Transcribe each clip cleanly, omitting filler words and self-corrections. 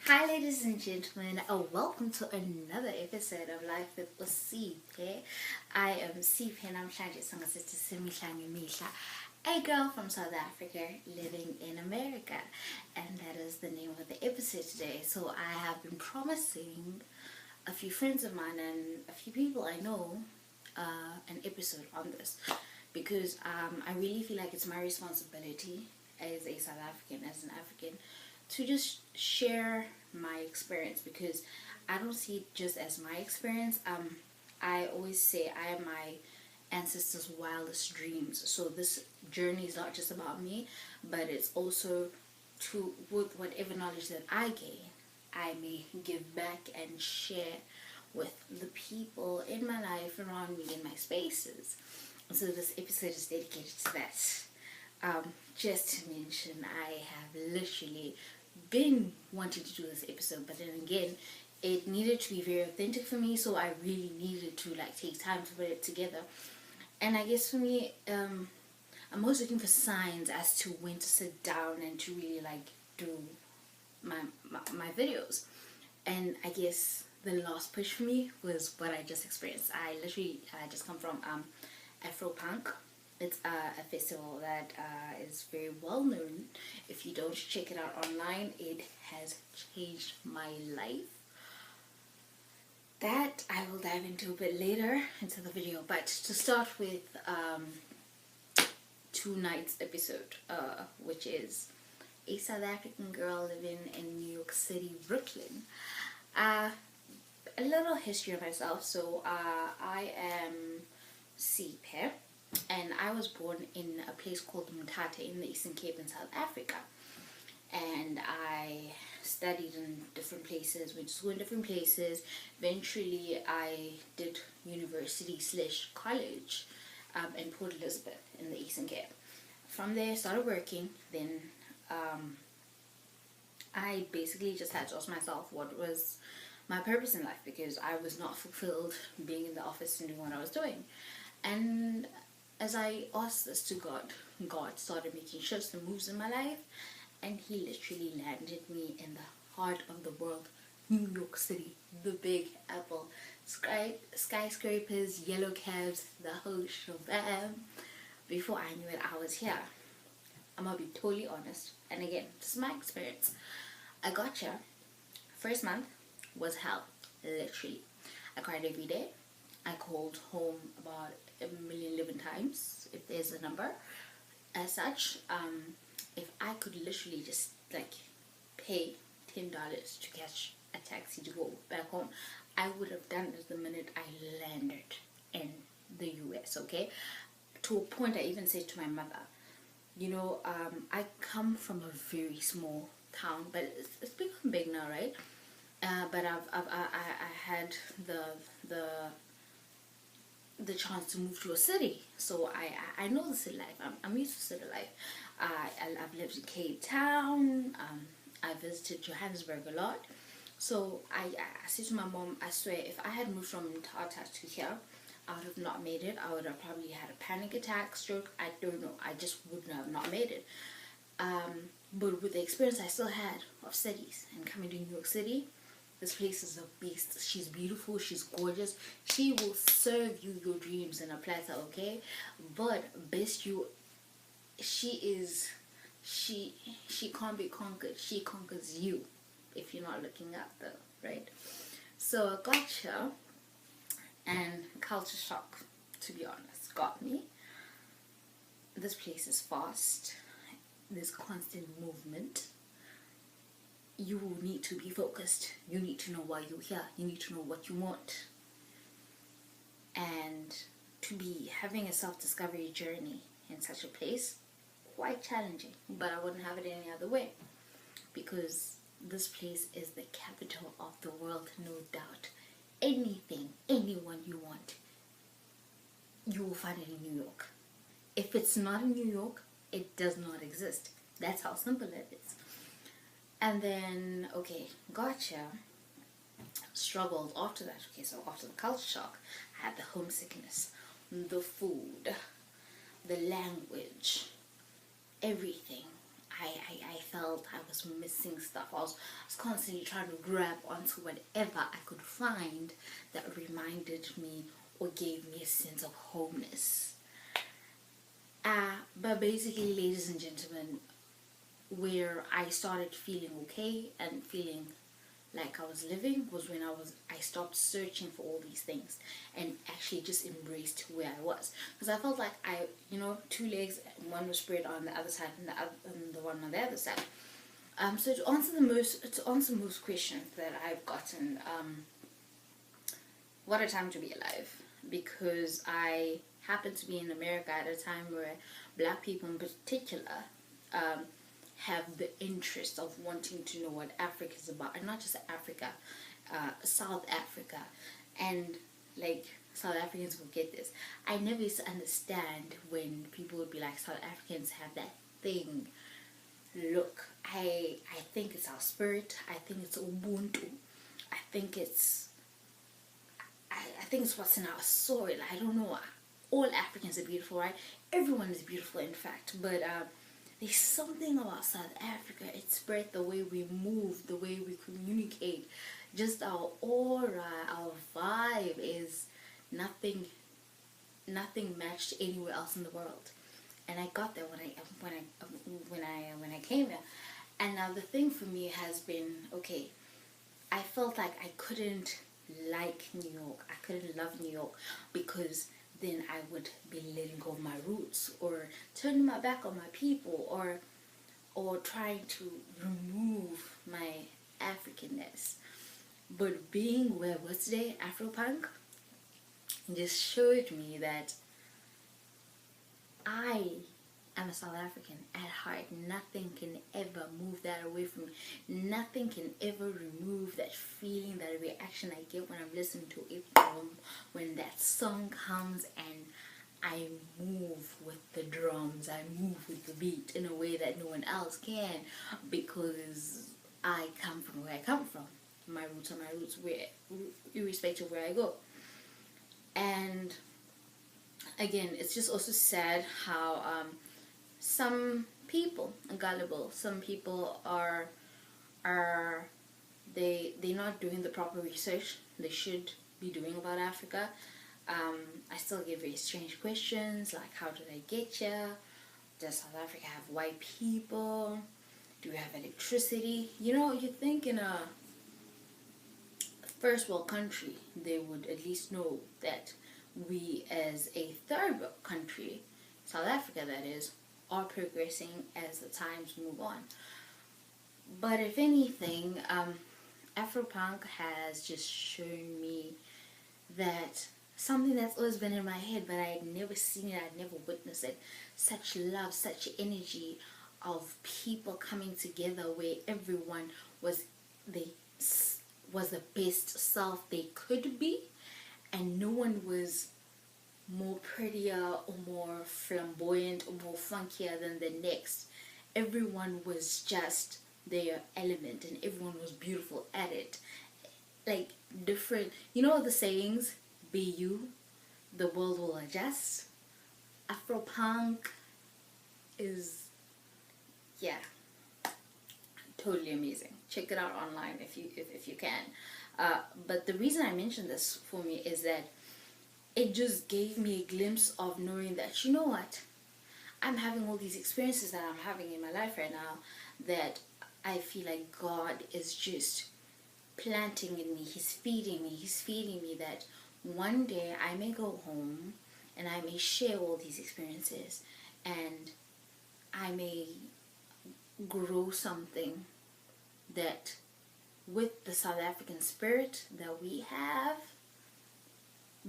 Hi ladies and gentlemen, welcome to another episode of Life with Siphe. I am Siphe and I'm a girl from South Africa living in America, and that is the name of the episode today. So I have been promising a few friends of mine and a few people I know an episode on this because I really feel like it's my responsibility as a South African, as an African, to just share my experience because I don't see it just as my experience. I always say I am my ancestors' wildest dreams. So this journey is not just about me, but it's also to with whatever knowledge that I gain, I may give back and share with the people in my life around me in my spaces. So this episode is dedicated to that. Just to mention, I have literally been wanting to do this episode, but then again, it needed to be very authentic for me, so I really needed to take time to put it together. And I guess for me, I'm always looking for signs as to when to sit down and to really do my videos. And I guess the last push for me was what I just experienced. I just come from Afro Punk. It's a festival that is very well known. If you don't check it out online, it has changed my life. That I will dive into a bit later into the video. But to start with tonight's episode, which is a South African girl living in New York City, Brooklyn. A little history of myself. So I am Siphe, and I was born in a place called Mthatha in the Eastern Cape in South Africa. And I studied in different places, went to school in different places. Eventually, I did university / college in Port Elizabeth in the Eastern Cape. From there, I started working. Then I basically just had to ask myself what was my purpose in life, because I was not fulfilled being in the office and doing what I was doing. And as I asked this to God started making shifts and moves in my life, and He literally landed me in the heart of the world, New York City, the Big Apple, skyscrapers, yellow cabs, the whole shebang. Before I knew it, I was here. I'm gonna be totally honest, and again, this is my experience. I got here. First month was hell, literally. I cried every day. I called home about 1,011,000 times, if there's a number as such. If I could literally just pay $10 to catch a taxi to go back home, I would have done it the minute I landed in the US, okay? To a point I even said to my mother, I come from a very small town, but it's become big now, right? But I had the chance to move to a city, so I know the city life. I'm used to city life. I've lived in Cape Town. I visited Johannesburg a lot. So I said to my mom, I swear, if I had moved from Mthatha to here, I would have not made it. I would have probably had a panic attack, stroke. I don't know. I just would have not made it. But with the experience I still had of cities and coming to New York City, this place is a beast. She's beautiful. She's gorgeous. She will serve you your dreams in a platter, okay? But best she can't be conquered. She conquers you if you're not looking up, though, right? So I got here, and culture shock, to be honest, got me. This place is fast. There's constant movement. You need to be focused. You need to know why you're here. You need to know what you want. And to be having a self-discovery journey in such a place, quite challenging. But I wouldn't have it any other way, because this place is the capital of the world, no doubt. Anything, anyone you want, you will find it in New York. If it's not in New York, it does not exist. That's how simple it is. And then, okay, gotcha. Struggled after that. Okay, so after the culture shock, I had the homesickness, the food, the language, everything. I felt I was missing stuff. I was constantly trying to grab onto whatever I could find that reminded me or gave me a sense of homeness. But basically, ladies and gentlemen, where I started feeling okay and feeling like I was living was when I stopped searching for all these things and actually just embraced where I was, because I felt like two legs, one was spread on the other side and the one on the other side. So to answer most questions that I've gotten, what a time to be alive, because I happened to be in America at a time where Black people in particular have the interest of wanting to know what Africa is about, and not just Africa, South Africa. And like, South Africans will get this. I never used to understand when people would be like, South Africans have that thing. Look, I think it's our spirit. I think it's Ubuntu. I think it's what's in our soil. I don't know. All Africans are beautiful, right? Everyone is beautiful, in fact. But there's something about South Africa. It's spread, the way we move, the way we communicate, just our aura, our vibe is nothing matched anywhere else in the world. And I got that when I came here. And now the thing for me has been, okay, I felt like I couldn't like New York. I couldn't love New York because then I would be letting go of my roots, or turning my back on my people, or trying to remove my Africanness. But being where I was today, Afropunk, just showed me that I am a South African at heart. Nothing can ever move that away from me. Nothing can ever remove that feeling, that reaction I get when I'm listening to a film, when that song comes and I move with the drums, I move with the beat in a way that no one else can, because I come from where I come from. My roots are my roots, irrespective of where I go. And again, it's just also sad how some people are gullible. Some people they're not doing the proper research they should be doing about Africa. I still get very strange questions like, how did I get here? Does South Africa have white people? Do we have electricity? You think in a first world country they would at least know that we, as a third world country, South Africa that is, are progressing as the times move on. But if anything, Afropunk has just shown me that something that's always been in my head, but I had never seen it, I'd never witnessed it. Such love, such energy of people coming together where everyone was the best self they could be, and no one was more prettier or more flamboyant or more funkier than the next. Everyone was just their element and everyone was beautiful at it. Like, different, the sayings, be you, the world will adjust. Afropunk is, yeah, totally amazing. Check it out online if you can. But the reason I mentioned this for me is that it just gave me a glimpse of knowing that, you know what, I'm having all these experiences that I'm having in my life right now, that I feel like God is just planting in me. He's feeding me that one day I may go home and I may share all these experiences and I may grow something that, with the South African spirit that we have,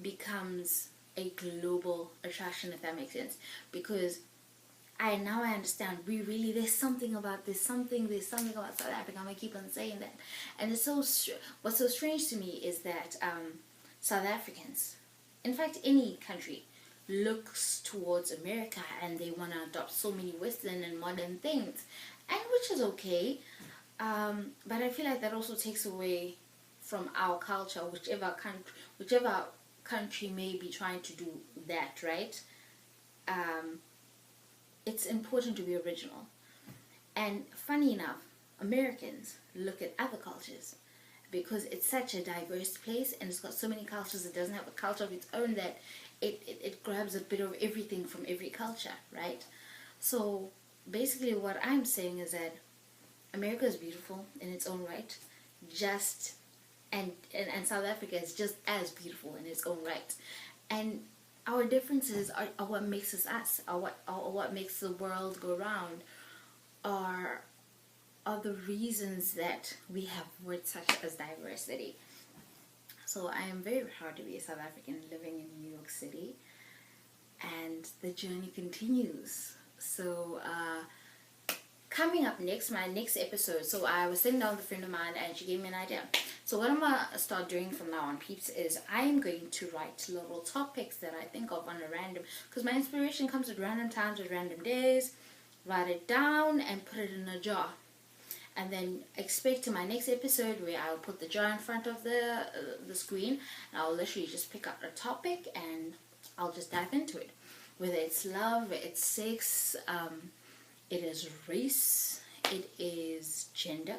becomes a global attraction, if that makes sense. Because I understand, there's something about South Africa. I'm gonna keep on saying that. And it's what's so strange to me is that South Africans, in fact any country, looks towards America and they want to adopt so many Western and modern things, and which is okay, but I feel like that also takes away from our culture, whichever country may be trying to do that, right? It's important to be original. And funny enough, Americans look at other cultures because it's such a diverse place and it's got so many cultures. It doesn't have a culture of its own, that it grabs a bit of everything from every culture, right? So basically what I'm saying is that America is beautiful in its own right, just and South Africa is just as beautiful in its own right. And our differences are what makes us us, are what makes the world go round, are are the reasons that we have words such as diversity. So I am very proud to be a South African living in New York City, and the journey continues. So coming up next, my next episode, so I was sitting down with a friend of mine and she gave me an idea. So what I'm going to start doing from now on, peeps, is I am going to write little topics that I think of on a random, because my inspiration comes at random times, at random days. Write it down and put it in a jar. And then expect to my next episode where I'll put the jar in front of the screen, and I'll literally just pick up a topic and I'll just dive into it. Whether it's love, it's sex, it is race, it is gender.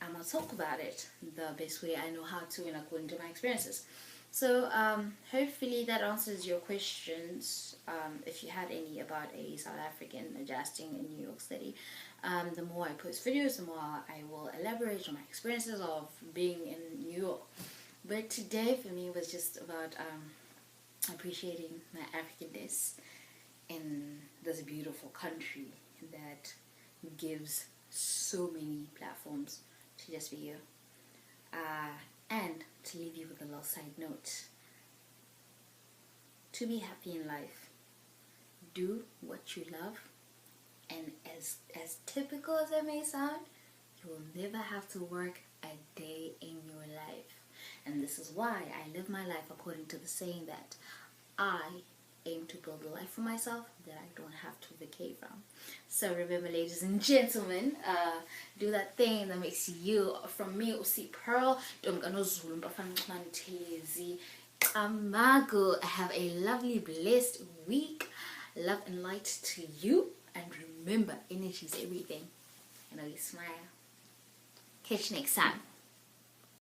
I'm going to talk about it the best way I know how to, and according to my experiences. So hopefully that answers your questions, if you had any about a South African adjusting in New York City. The more I post videos, the more I will elaborate on my experiences of being in New York. But today for me was just about appreciating my Africanness in this beautiful country that gives so many platforms to just be you. And to leave you with a little side note. To be happy in life, do what you love, and as typical as that may sound, you will never have to work a day in your life. And this is why I live my life according to the saying that I aim to build a life for myself that I don't have to vacate from. So remember, ladies and gentlemen, do that thing that makes you, from me, Usi Pearl, Amago. Have a lovely, blessed week. Love and light to you. And remember, energy is everything. You know, you smile. Catch you next time.